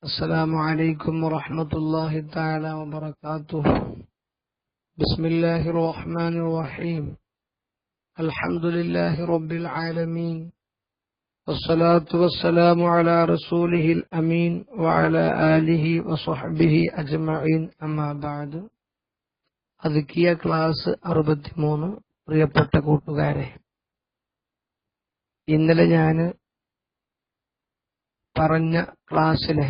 السلام عليكم ورحمة الله تعالى وبركاته. بسم الله الرحمن الرحيم. الحمد لله رب العالمين، والصلاة والسلام على رسوله الأمين وعلى آله وصحبه أجمعين. أما بعد. അദ്കിയ class 63. പ്രിയപ്പെട്ട കൂട്ടുകാരെ, ഇന്നലെ ഞാൻ പറഞ്ഞ ക്ലാസ്സിലെ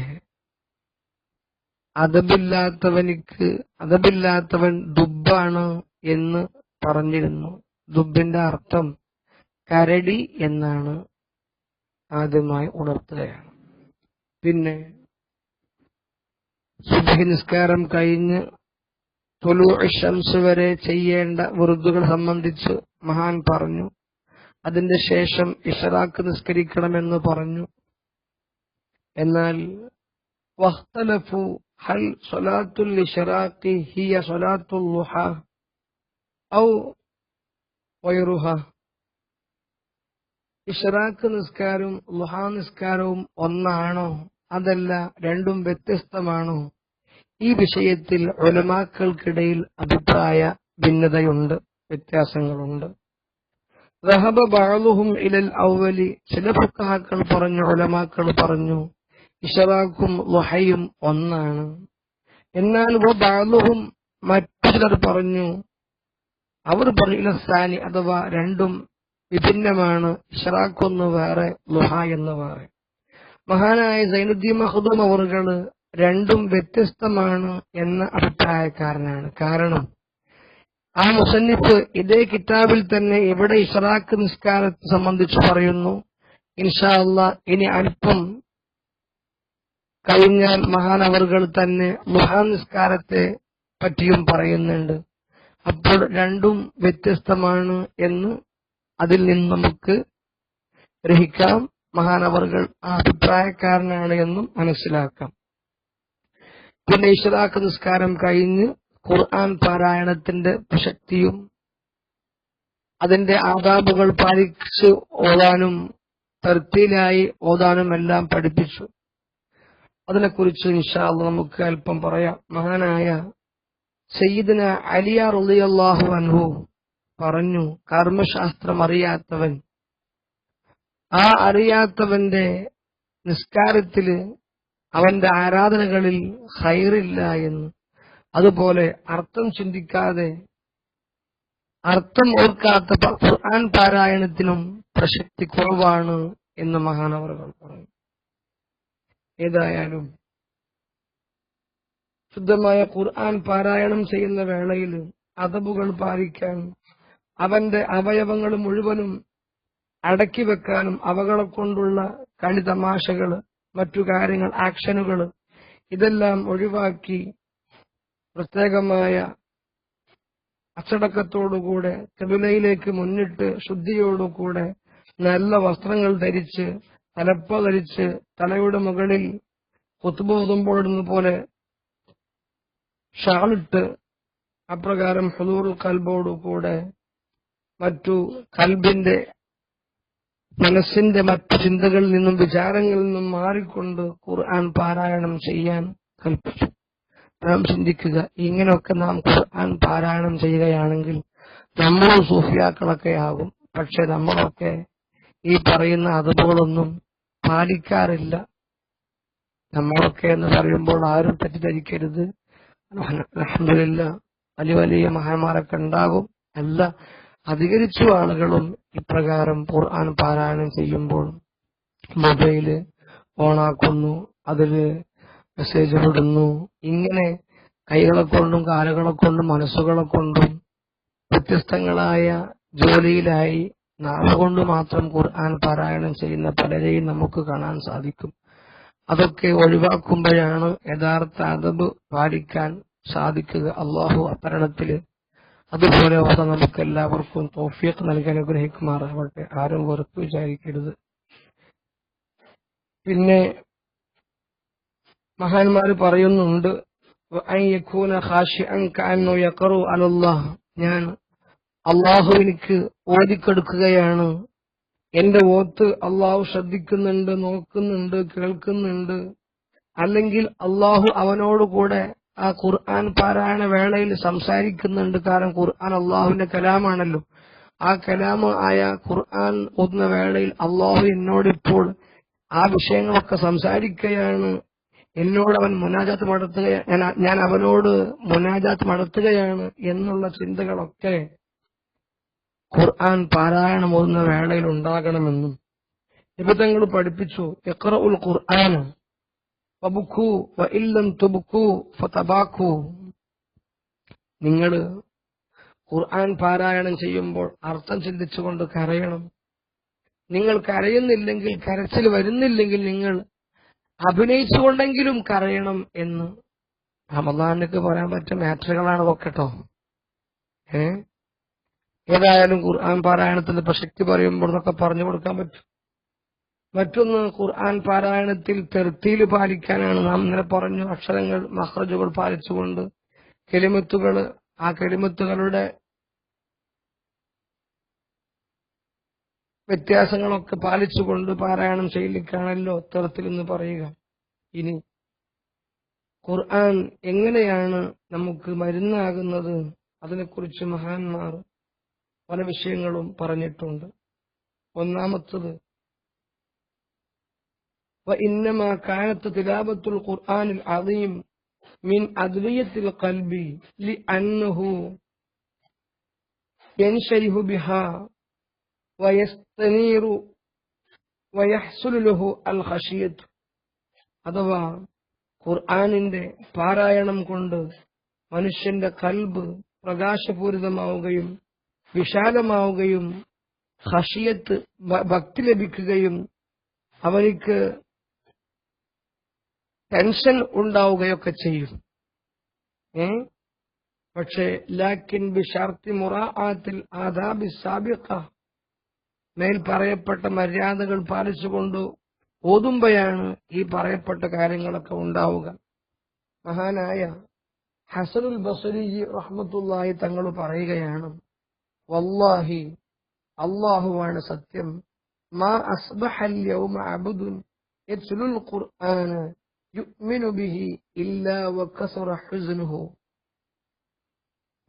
അതബില്ലാത്തവൻ ദുബ്ബാണ് എന്ന് പറഞ്ഞിരുന്നു. ദുബിന്റെ അർത്ഥം കരടി എന്നാണ് ആദ്യമായി ഉണർത്തുകയാണ്. പിന്നെ സുബ്ഹി നിസ്കാരം കഴിഞ്ഞ് തുലൂഉ ശംസ് വരെ ചെയ്യേണ്ട വുർദുകൾ സംബന്ധിച്ച് മഹാൻ പറഞ്ഞു. അതിന്റെ ശേഷം ഇശ്റാഖ് നിസ്കരിക്കണമെന്ന് പറഞ്ഞു. എന്നാൽ വഖ്തലഫു ഹൽ സ്വലാത്തുൽ ഇശ്റാഖി ഹിയ സ്വലാത്തുൽ ളുഹാ ഔ ഗൈറുഹാ, ഇശ്റാഖ് നിസ്കാരവും ളുഹാ നിസ്കാരവും ഒന്നാണോ അതല്ല രണ്ടും വ്യത്യസ്തമാണോ? ഈ വിഷയത്തിൽ ഉലമാക്കൾക്കിടയിൽ അഭിപ്രായ ഭിന്നതയുണ്ട്, വ്യത്യാസങ്ങളുണ്ട്. ദഹബ ബഅ്ളുഹും ഇലൽ അവ്വലി, ചില ഫുഖഹാക്കൾ പറഞ്ഞു, ഉലമാക്കൾ പറഞ്ഞു ഇശ്റാഖും ളുഹയും ഒന്നാണ്. എന്നാൽ ബഅ്ളുഹും മറ്റു ചിലർ പറഞ്ഞു, അവർ പറഞ്ഞു ഇലസാനി, അഥവാ രണ്ടും വിഭിന്നമാണ്, ഇശ്റാഖ് ഒന്ന് വേറെ ളുഹ എന്ന് വേറെ. മഹാനായ സൈനുദ്ദീൻ മഖ്ദൂം അവറുകള് രണ്ടും വ്യത്യസ്തമാണ് എന്ന അഭിപ്രായക്കാരനാണ്. കാരണം ആ മുസന്നിഫ് ഇതേ കിതാബിൽ തന്നെ ഇവിടെ ഇശ്റാഖ് നിസ്കാരത്തെ സംബന്ധിച്ച് പറയുന്നു. ഇൻഷാ അല്ലാഹ് ഇനി അല്പം കഴിഞ്ഞാൽ മഹാനവറുകൾ തന്നെ ളുഹാ നിസ്കാരത്തെ പറ്റിയും പറയുന്നുണ്ട്. അപ്പോൾ രണ്ടും വ്യത്യസ്തമാണ് എന്ന് അതിൽ നിന്ന് നമുക്ക് ഗ്രഹിക്കാം. മഹാനവറുകൾ ആ അഭിപ്രായക്കാരനാണ് എന്നും മനസ്സിലാക്കാം. പിന്നെ ഇശ്റാഖ് നിസ്കാരം കഴിഞ്ഞ് ഖുർആൻ പാരായണത്തിന്റെ പ്രസക്തിയും അതിന്റെ ആദാബുകൾ പാലിച്ച് ഓതാനും തർത്തീലായി ഓതാനും എല്ലാം പഠിപ്പിച്ചു. അതിനെക്കുറിച്ച് ഇൻഷാ അല്ലാഹ് നമുക്ക് അല്പം പറയാം. മഹാനായ സയ്യിദ്ന അലി റളിയല്ലാഹു അൻഹു പറഞ്ഞു, കർമ്മശാസ്ത്രം അറിയാത്തവൻ, ആ അറിയാത്തവന്റെ നിസ്കാരത്തില് അവന്റെ ആരാധനകളിൽ ഖൈറില്ല എന്ന്. അതുപോലെ അർത്ഥം ചിന്തിക്കാതെ അർത്ഥം ഓർക്കാത്ത ഖുർആൻ പാരായണത്തിനും പ്രസക്തി കുറവാണ് എന്ന് മഹാനവറുകൾ പറഞ്ഞു. ഏതായാലും ശുദ്ധമായ ഖുർആൻ പാരായണം ചെയ്യുന്ന വേളയിൽ അദബുകൾ പാലിക്കാൻ, അവന്റെ അവയവങ്ങൾ മുഴുവനും അടക്കി വെക്കാനും, അവകളെ കൊണ്ടുള്ള കളി തമാശകള്, മറ്റു കാര്യങ്ങൾ, ആക്ഷനുകൾ ഇതെല്ലാം ഒഴിവാക്കി പ്രത്യേകമായ അച്ചടക്കത്തോടുകൂടെ ഖിബ്ലയിലേക്ക് മുന്നിട്ട് ശുദ്ധിയോടുകൂടെ നല്ല വസ്ത്രങ്ങൾ ധരിച്ച്, തലപ്പ ധരിച്ച്, തലയുടെ മുകളിൽ ഖുത്ബ ഓതുമ്പോഴുന്ന പോലെ ഷാളിട്ട്, അപ്രകാരം ഹുദൂറുൽ ഖൽബോടുകൂടെ മറ്റു ഖൽബിന്റെ മനസ്സിന്റെ മറ്റു ചിന്തകളിൽ നിന്നും വിചാരങ്ങളിൽ നിന്നും മാറിക്കൊണ്ട് ഖുർആൻ പാരായണം ചെയ്യാൻ കൽപ്പിച്ചു. നാം ചിന്തിക്കുക, ഇങ്ങനെയൊക്കെ നാം ഖുർആൻ പാരായണം ചെയ്യുകയാണെങ്കിൽ നമ്മളും സൂഫിയാക്കളൊക്കെ ആകും. പക്ഷെ നമ്മളൊക്കെ ഈ പറയുന്ന അതുപോലൊന്നും പാലിക്കാറില്ല. നമ്മളൊക്കെ എന്ന് പറയുമ്പോൾ ആരും തെറ്റിദ്ധരിക്കരുത്. അൽഹംദുലില്ലാഹ് വലിയ വലിയ മഹാന്മാരൊക്കെ ഉണ്ടാകും. അല്ല, അധികരിച്ചു ആളുകളും ഇപ്രകാരം ഖുർആൻ പാരായണം ചെയ്യുമ്പോൾ മൊബൈല് ഓണാക്കുന്നു, അതില് മെസ്സേജ് വിടുന്നു. ഇങ്ങനെ കൈകളെ കൊണ്ടും കാലുകളെ കൊണ്ടും മനസ്സുകളെ കൊണ്ടും വ്യത്യസ്തങ്ങളായ ജോലിയിലായി നാവ് കൊണ്ട് മാത്രം ഖുർആൻ പാരായണം ചെയ്യുന്ന പലരെയും നമുക്ക് കാണാൻ സാധിക്കും. അതൊക്കെ ഒഴിവാക്കുമ്പോഴാണ് യഥാർത്ഥ അദബ് പാലിക്കാൻ സാധിക്കുക. അല്ലാഹു അത്തരണത്തില് അതുപോലെ നമുക്ക് എല്ലാവർക്കും തൗഫീഖ് നൽകി അനുഗ്രഹിക്കുമാറാവട്ടെ. ആരും വെറുപ്പ് വിചാരിക്കരുത്. പിന്നെ മഹാന്മാര് പറയുന്നുണ്ട്, ഞാൻ അള്ളാഹുവിനിക്ക് ഓതിക്കെടുക്കുകയാണ്, എന്റെ ഓത്ത് അള്ളാഹു ശ്രദ്ധിക്കുന്നുണ്ട്, നോക്കുന്നുണ്ട്, കേൾക്കുന്നുണ്ട്. അല്ലെങ്കിൽ അള്ളാഹു അവനോടുകൂടെ ആ ഖുർആൻ പാരായണ വേളയിൽ സംസാരിക്കുന്നുണ്ട്. കാരണം ഖുർആൻ അള്ളാഹുവിന്റെ കലാമാണല്ലോ. ആ കലാമ ആയ ഖുർആൻ ഓതുന്ന വേളയിൽ അള്ളാഹു എന്നോടിപ്പോൾ ആ വിഷയങ്ങളൊക്കെ സംസാരിക്കുകയാണ്, എന്നോട് അവൻ മുനാജാത്ത് നടത്തുകയാണ്, ഞാൻ അവനോട് മുനാജാത്ത് നടത്തുകയാണ് എന്നുള്ള ചിന്തകളൊക്കെ ഖുർആൻ പാരായണം ഓതുന്ന വേളയിൽ ഉണ്ടാകണമെന്നും നിബിധങ്ങൾ പഠിപ്പിച്ചു. ഇഖ്റഉൽ ഖുർആന വബ്കൂ വഇല്ലം തുബ്കൂ ഫതബാക്കൂ. നിങ്ങൾ ഖുർആൻ പാരായണം ചെയ്യുമ്പോൾ അർത്ഥം ചിന്തിച്ചുകൊണ്ട് കരയണം. നിങ്ങൾ കരയുന്നില്ലെങ്കിൽ, കരച്ചിൽ വരുന്നില്ലെങ്കിൽ നിങ്ങൾ അഭിനയിച്ചുകൊണ്ടെങ്കിലും കരയണം എന്ന് റമദാനിക്ക് പറയാൻ പറ്റിയ മാറ്ററുകളാണ് നോക്കട്ടോ. ഏതായാലും ഖുർആൻ പാരായണത്തിന്റെ പ്രസക്തി പറയുമ്പോൾ എന്നൊക്കെ പറഞ്ഞു കൊടുക്കാൻ പറ്റും. മറ്റൊന്ന്, ഖുർആൻ പാരായണത്തിൽ തെർത്തീല് പാലിക്കാനാണ്. നാം ഇന്നലെ പറഞ്ഞു, അക്ഷരങ്ങൾ മഖ്റജുകൾ പാലിച്ചുകൊണ്ട് കെലിമത്തുകൾ, ആ കെലിമത്തുകളുടെ വ്യത്യാസങ്ങളൊക്കെ പാലിച്ചുകൊണ്ട് പാരായണം ചെയ്യലിക്കാണല്ലോ തെർത്തിൽ എന്ന് പറയുക. ഇനി ഖുർആൻ എങ്ങനെയാണ് നമുക്ക് മരുന്നാകുന്നത്, അതിനെക്കുറിച്ച് മഹാന്മാർ പല വിഷയങ്ങളും പറഞ്ഞിട്ടുണ്ട്. ഒന്നാമത്തത്, وإنما كانت تلاوة القرآن العظيم من أدوية القلب لأنه ينشرح بها ويستنير ويحصل له الخشية. അഥവാ ഖുർആനിന്റെ പാരായണം കൊണ്ട് മനുഷ്യന്റെ കൽബ് പ്രകാശപൂരിതമാവുകയും വിശാലമാവുകയും ഖശിയത്ത് ഭക്തി ലഭിക്കുകയും അവനിക്ക് ടെൻഷൻ ഉണ്ടാവുകയൊക്കെ ചെയ്യും. പക്ഷേ ലാക്കിൻ ബിശർത്തി മുറാഅത്തിൽ ആദാബി സാബിഖ, മേൽ പറയപ്പെട്ട മര്യാദകൾ പാലിച്ചുകൊണ്ട് ഓതുമ്പോഴാണ് ഈ പറയപ്പെട്ട കാര്യങ്ങളൊക്കെ ഉണ്ടാവുക. മഹാനായ ഹസനുൽ ബസ്രി റഹ്മത്തുള്ളാഹി തങ്ങൾ പറയുകയാണ്, വല്ലാഹി, അല്ലാഹുവാണ് സത്യം, മാ അസ്ബഹൽ യൗമ അബ്ദുൻ യത്ലുൽ ഖുർആന യുഅ്മിനു ബിഹി ഇല്ലാ വകസറ ഹുസ്നുഹു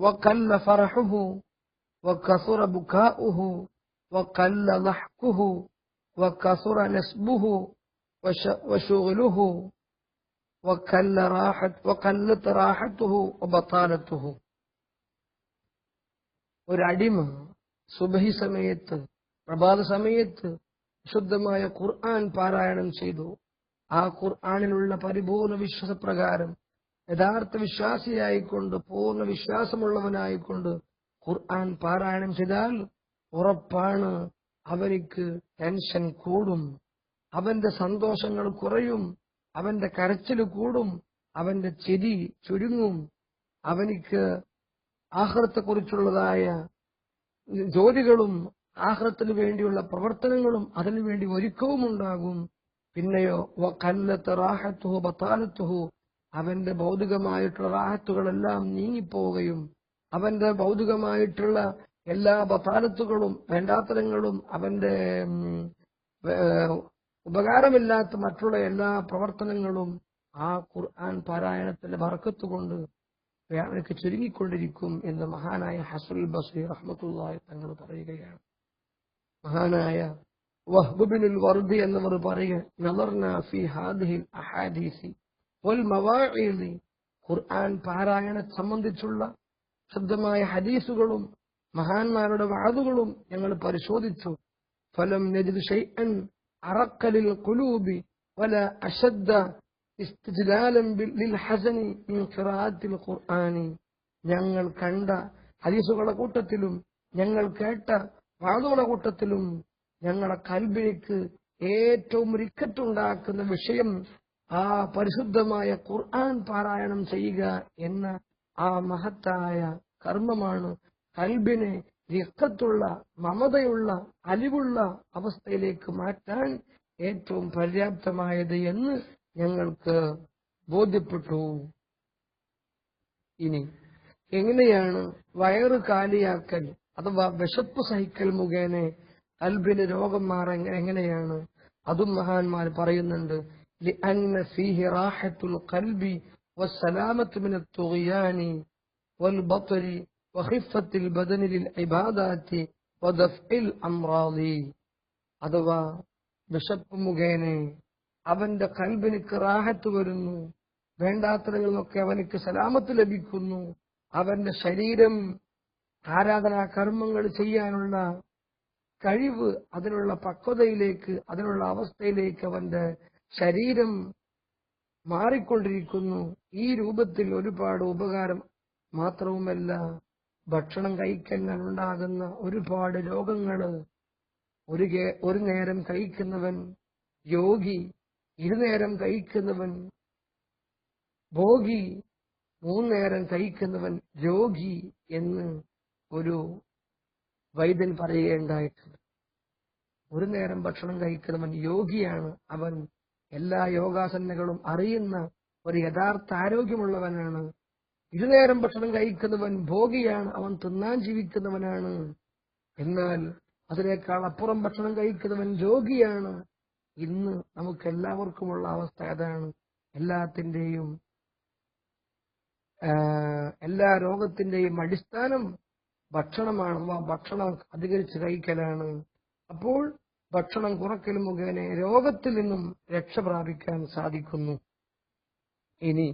വഖല്ല ഫറഹുഹു വകസറ ബുകാഉഹു വഖല്ല ളഹ്കുഹു വകസറ നസ്ബുഹു വശുഗ്ലുഹു വഖല്ലത് റാഹത്തുഹു വബതാലത്തുഹു. ഒരടിമ സുബഹി സമയത്ത്, പ്രഭാത സമയത്ത് വിശുദ്ധമായ ഖുർആൻ പാരായണം ചെയ്തു. ആ ഖുർആനിലുള്ള പരിപൂർണ വിശ്വാസപ്രകാരം യഥാർത്ഥ വിശ്വാസിയായിക്കൊണ്ട്, പൂർണ്ണ വിശ്വാസമുള്ളവനായിക്കൊണ്ട് ഖുർആൻ പാരായണം ചെയ്താൽ ഉറപ്പാണ് അവനിക്ക് ടെൻഷൻ കൂടും, അവന്റെ സന്തോഷങ്ങൾ കുറയും, അവന്റെ കരച്ചിൽ കൂടും, അവന്റെ ചിരി ചുരുങ്ങും, അവനിക്ക് ആഖിറത്തെക്കുറിച്ചുള്ളതായ ജോലികളും ആഖിറത്തിന് വേണ്ടിയുള്ള പ്രവർത്തനങ്ങളും അതിനുവേണ്ടി ഒരുക്കവും ഉണ്ടാകും. പിന്നെയോ വഖല്ലത്ത് റാഹത്തുഹു ബതാലത്തുഹു, അവന്റെ ഭൗതികമായിട്ടുള്ള റാഹത്തുകളെല്ലാം നീങ്ങിപ്പോവുകയും അവന്റെ ഭൗതികമായിട്ടുള്ള എല്ലാ ബതാലത്തുകളും വേണ്ടാത്തരങ്ങളും അവന്റെ ഉപകാരമില്ലാത്ത മറ്റുള്ള എല്ലാ പ്രവർത്തനങ്ങളും ആ ഖുർആൻ പാരായണത്തിന്റെ ബർക്കത്ത് കൊണ്ട് അവർക്ക് ചുരുങ്ങിക്കൊണ്ടിരിക്കും എന്ന് മഹാനായ ഹസനുൽ ബസ്രി റഹ്മത്തുള്ളാഹി തങ്ങൾ പറയുകയാണ്. മഹാനായ വഹ്ബ് ബിനുൽ വർദി എന്നവർ പറയുക, നളർനാ ഫീ ഹാദിഹിൽ അഹാദീസി വൽ മവാഇദി, ഖുർആൻ പാരായണ സംബന്ധിച്ചുള്ള ശുദ്ധമായ ഹദീസുകളും മഹാന്മാരുടെ വാദുകളും ഞങ്ങൾ പരിശോധിച്ചു. ഫലം നജിദ് ഷൈഅൻ അറഖലിൽ ഖുലൂബി വല അശദ്ദ ഇസ്തിജ്ലാലൻ ലിൽ ഹസനി മിൻ ഖിറാഅത്തിൽ ഖുർആനി. ഞങ്ങൾ കണ്ട ഹദീസുകളുടെ കൂട്ടത്തിലും ഞങ്ങൾ കേട്ട വാദുകളുടെ കൂട്ടത്തിലും ഞങ്ങളുടെ കൽബിലേക്ക് ഏറ്റവും റിക്കറ്റുണ്ടാക്കുന്ന വിഷയം ആ പരിശുദ്ധമായ ഖുർആൻ പാരായണം ചെയ്യുക എന്ന ആ മഹത്തായ കർമ്മമാണ്. കൽബിനെ റിക്കത്തുള്ള, മമതയുള്ള, അലിവുള്ള അവസ്ഥയിലേക്ക് മാറ്റാൻ ഏറ്റവും പര്യാപ്തമായത് എന്ന് ഞങ്ങൾക്ക് ബോധ്യപ്പെട്ടു. ഇനി എങ്ങനെയാണ് വയറ് കാലിയാക്കൽ അഥവാ വിശപ്പ് സഹിക്കൽ മുഖേന കൽബിന് രോഗം മാറാൻ എങ്ങനെയാണ്, അതും മഹാന്മാർ പറയുന്നുണ്ട്. لأن فيه راحة القلب والسلامة من الطغيان والبطر وخفة البدن للعبادات ودفع الأمراض. അഥവാ വിശപ്പ് മുഖേന അവന്റെ കൽബിനിക്ക് റാഹത്ത് വരുന്നു, വേണ്ടാത്തതിൽ നിന്നൊക്കെ അവനിക്ക് സലാമത്ത് ലഭിക്കുന്നു, അവന്റെ ശരീരം ആരാധനാ കർമ്മങ്ങൾ ചെയ്യാനുള്ള കഴിവ്, അതിനുള്ള പക്വതയിലേക്ക്, അതിനുള്ള അവസ്ഥയിലേക്ക് അവന്റെ ശരീരം മാറിക്കൊണ്ടിരിക്കുന്നു. ഈ രൂപത്തിൽ ഒരുപാട് ഉപകാരം മാത്രവുമല്ല, ഭക്ഷണം കഴിക്കാൻ ഉണ്ടാകുന്ന ഒരുപാട് രോഗങ്ങള്, ഒരു നേരം കഴിക്കുന്നവൻ യോഗി, ഇരുനേരം കഴിക്കുന്നവൻ ഭോഗി, മൂന്നേരം കഴിക്കുന്നവൻ രോഗി എന്ന് ഒരു വൈദ്യൻ പറയുകയുണ്ടായിട്ടുണ്ട്. ഒരു നേരം ഭക്ഷണം കഴിക്കുന്നവൻ യോഗിയാണ്, അവൻ എല്ലാ യോഗാസനകളും അറിയുന്ന ഒരു യഥാർത്ഥ ആരോഗ്യമുള്ളവനാണ്. ഇരുനേരം ഭക്ഷണം കഴിക്കുന്നവൻ ഭോഗിയാണ്, അവൻ തിന്നാൻ ജീവിക്കുന്നവനാണ്. എന്നാൽ അതിനേക്കാൾ അപ്പുറം ഭക്ഷണം കഴിക്കുന്നവൻ രോഗിയാണ്. ഇന്ന് നമുക്ക് എല്ലാവർക്കുമുള്ള അവസ്ഥ അതാണ്. എല്ലാ രോഗത്തിന്റെയും അടിസ്ഥാനം ഭക്ഷണമാണ്, ഭക്ഷണം അധികരിച്ച് കഴിക്കലാണ്. അപ്പോൾ ഭക്ഷണം കുറക്കൽ മുഖേന രോഗത്തിൽ നിന്നും രക്ഷ പ്രാപിക്കാൻ സാധിക്കുന്നു. ഇനി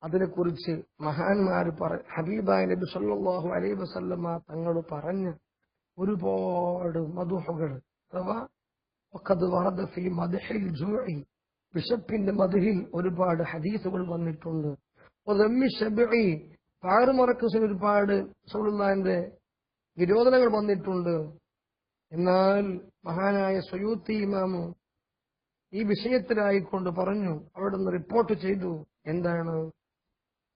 അതിനെക്കുറിച്ച് മഹാന്മാർ ഹബീബായ നബി സല്ലല്ലാഹു അലൈഹി വസല്ലമ തങ്ങൾ പറഞ്ഞ ഒരുപാട് മദ്ഹുകൾ, അഥവാ വഖദ് വറദ ഫീ മദ്ഹിൽ ജൂഇ, വിശപ്പിന്റെ മദ്ഹിൽ ഒരുപാട് ഹദീസുകൾ വന്നിട്ടുണ്ട്. വദമ്മി ശബ്ഇ, വയറുമുറക്കുന്നതിന് ഒരുപാട് റസൂലുള്ളാഹിന്റെ വിരോധനങ്ങൾ വന്നിട്ടുണ്ട്. എന്നാൽ മഹാനായ സുയൂത്തി ഇമാമു ഈ വിഷയത്തിലായിക്കൊണ്ട് പറഞ്ഞു, അവിടെ നിന്ന് റിപ്പോർട്ട് ചെയ്തു, എന്താണ്?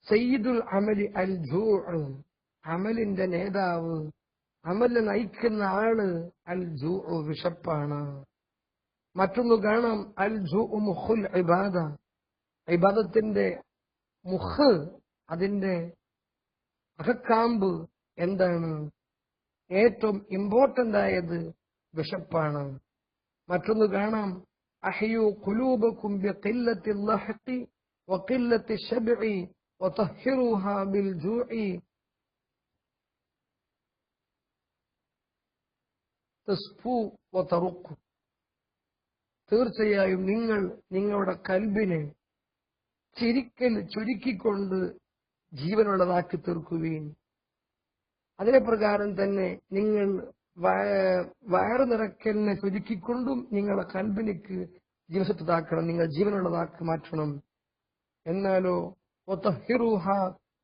സയ്യിദുൽ അമലി അൽ ജൂഉ, അമലിന്റെ നേതാവ്, അമലിനെ നയിക്കുന്ന ആള് അൽ ജൂഉ, വിശപ്പാണ്. മറ്റൊന്ന് കാണാം, അൽ ജൂഉ മുഖുൽ ഇബാദ, ഇബാദത്തിന്റെ മുഖ്, അതിന്റെ അകക്കാമ്പ് എന്താണ്? ഏറ്റവും ഇമ്പോർട്ടന്റ് ആയത് വിശപ്പാണ്. മറ്റൊന്ന് കാണാം, അഹ്യു ഖുലൂബകും ബിഖില്ലത്തി ളഹഖി വഖില്ലത്തി ശബ്ഇ വതഹ്ഹിറുഹാ ബിൽ ജൂഇ തസ്ഫു വതറുഖു. തീർച്ചയായും നിങ്ങൾ നിങ്ങളുടെ കൽബിനെ ചുരുക്കിക്കൊണ്ട് ജീവനുള്ളതാക്കി തീർക്കുവീൻ. അതിനെ പ്രകാരം തന്നെ നിങ്ങൾ വയറ് നിറയ്ക്കലിനെ ചുരുക്കിക്കൊണ്ടും നിങ്ങളുടെ കൽബിനിക്ക് ജീവസത്തതാക്കണം, നിങ്ങൾ ജീവനുള്ളതാക്കി മാറ്റണം. എന്നാലോ വതഹ്ഹിറുഹ,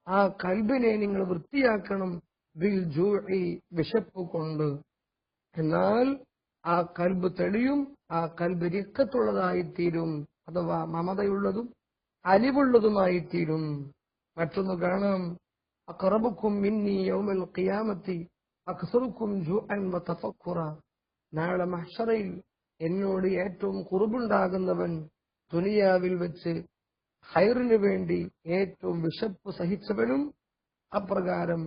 ആ കൽബിനെ നിങ്ങൾ വൃത്തിയാക്കണം, ബിൽ ജൂഇ, വിശപ്പ് കൊണ്ട്. എന്നാൽ ആ കൽബ് തെളിയും, ആ കൽബ് റിഖത്തുള്ളതായിത്തീരും, അഥവാ മമതയുള്ളതും അലിവുള്ളതുമായിത്തീരും. മറ്റൊന്ന് കാണാം, അഖറബുക്കും മിന്നി യൗമൽ ഖിയാമത്തി അക്സറുക്കും ജൂഅൻ വതഫക്കുറ, നാളെ മഹ്ശറയിൽ എന്നോട് ഏറ്റവും കുറുബുണ്ടാകുന്നവൻ ദുനിയാവിൽ വെച്ച് ഖൈറിനു വേണ്ടി ഏറ്റവും വിശപ്പ് സഹിച്ചവനും അപ്രകാരം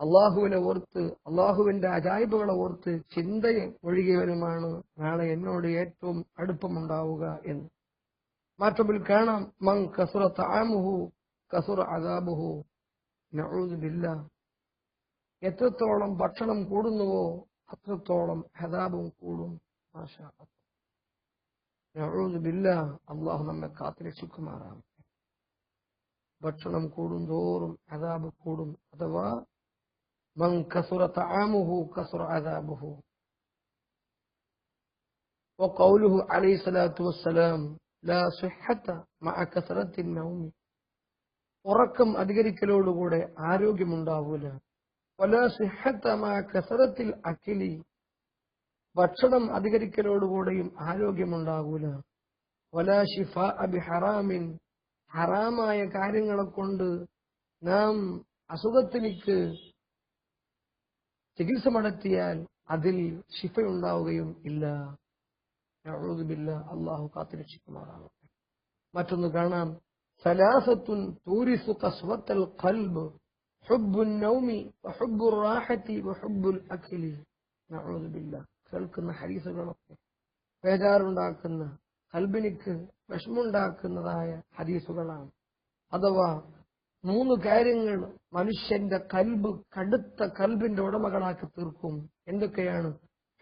അള്ളാഹുവിനെ ഓർത്ത്, അള്ളാഹുവിന്റെ അജായിബുകളെ ഓർത്ത് ചിന്തയെ ഒഴുകിയവനുമാണ് നാളെ എന്നോട് ഏറ്റവും അടുപ്പമുണ്ടാവുക എന്ന്. മറ്റൊന്നിൽ കാണാം, മൻ കസുറ തആമുഹു കസുറ അദാബുഹു, നഊദു ബില്ലാഹ്, എത്രത്തോളം ഭക്ഷണം കൂടുന്നുവോ അത്രത്തോളം അദാബും കൂടും. മാഷാ അല്ലാഹ്, നഊദു ബില്ലാഹ്, അള്ളാഹു നമ്മെ കാത്തുരക്ഷിക്കുമാറാണ്. ഭക്ഷണം കൂടുന്തോറും അദാബ് കൂടും, അഥവാ മൻ കസുറ തആമുഹു കസുറ അദാബുഹു. വഖൗലുഹു അലൈഹി സ്വലാത്തു വസ്സലാം, ലാ സിഹ്ഹത മഅ കസറത്തി നൗമി, ഉറക്കം അധികരിക്കലോടുകൂടെ ആരോഗ്യമുണ്ടാവൂല. വലാ സിഹ്ഹത മഅ കസറത്തിൽ അക്ലി, ഭക്ഷണം അധികരിക്കലോടുകൂടെയും ആരോഗ്യമുണ്ടാകൂല. വലാ ശിഫാഅ ബിഹറാമിൻ, ഹറാമായ കാര്യങ്ങളെ കൊണ്ട് നാം അസുഖത്തിലേക്ക് ചികിത്സ നടത്തിയാൽ അതിൽ ശിഫയുണ്ടാവുകയും ഇല്ല. നഊദു ബില്ലാഹ്, അല്ലാഹു കാത്തുരക്ഷിക്കുമാറാകട്ടെ. മറ്റൊന്ന് കാണാം, സലാസത്തുൻ തൂരിസു ഖസ്വത്തൽ ഖൽബ് ഹുബ്ബുൻ നൗമി വഹുബ്ബുർ റാഹതി വഹുബ്ബുൽ അക്ലി. നഊദു ബില്ലാഹ്, കേൾക്കുന്ന ഹദീസുകളൊക്കെ ബേജാറുണ്ടാക്കുന്ന, കൽബിനിക്ക് വിഷമുണ്ടാക്കുന്നതായ ഹദീസുകളാണ്. അഥവാ 3 കാര്യങ്ങൾ മനുഷ്യന്റെ കൽബ് കടുത്ത കൽബിന്റെ ഉടമകളാക്കി തീർക്കും. എന്തൊക്കെയാണ്?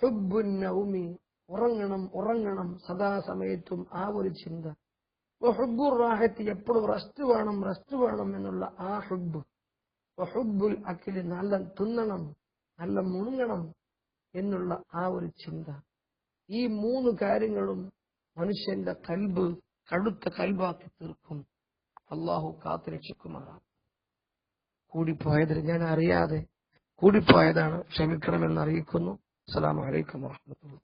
ഹുബ്ബുൻ നൗമി, ഉറങ്ങണം ഉറങ്ങണം സദാസമയത്തും ആ ഒരു ചിന്ത. വഹുബ്ബുർ റാഹത്തി, എപ്പോഴും റെസ്റ്റ് വേണം എന്നുള്ള ആ ഹുബ്ബ്. വഹുബ്ബുൽ അക്ലി, നല്ല തിന്നണം നല്ല മുണുങ്ങണം എന്നുള്ള ആ ഒരു ചിന്ത. ഈ 3 കാര്യങ്ങളും മനുഷ്യന്റെ കൽബ് കടുത്ത കൽബാക്കി തീർക്കും. അള്ളാഹു കാത്തുരക്ഷിക്കുമാറാണ്. കൂടിപ്പോയതിൽ ഞാൻ അറിയാതെ കൂടിപ്പോയതാണ്, ക്ഷമിക്കണമെന്ന് അറിയിക്കുന്നു. അസ്സലാമു അലൈക്കും വറഹ്മത്തുള്ളാഹി.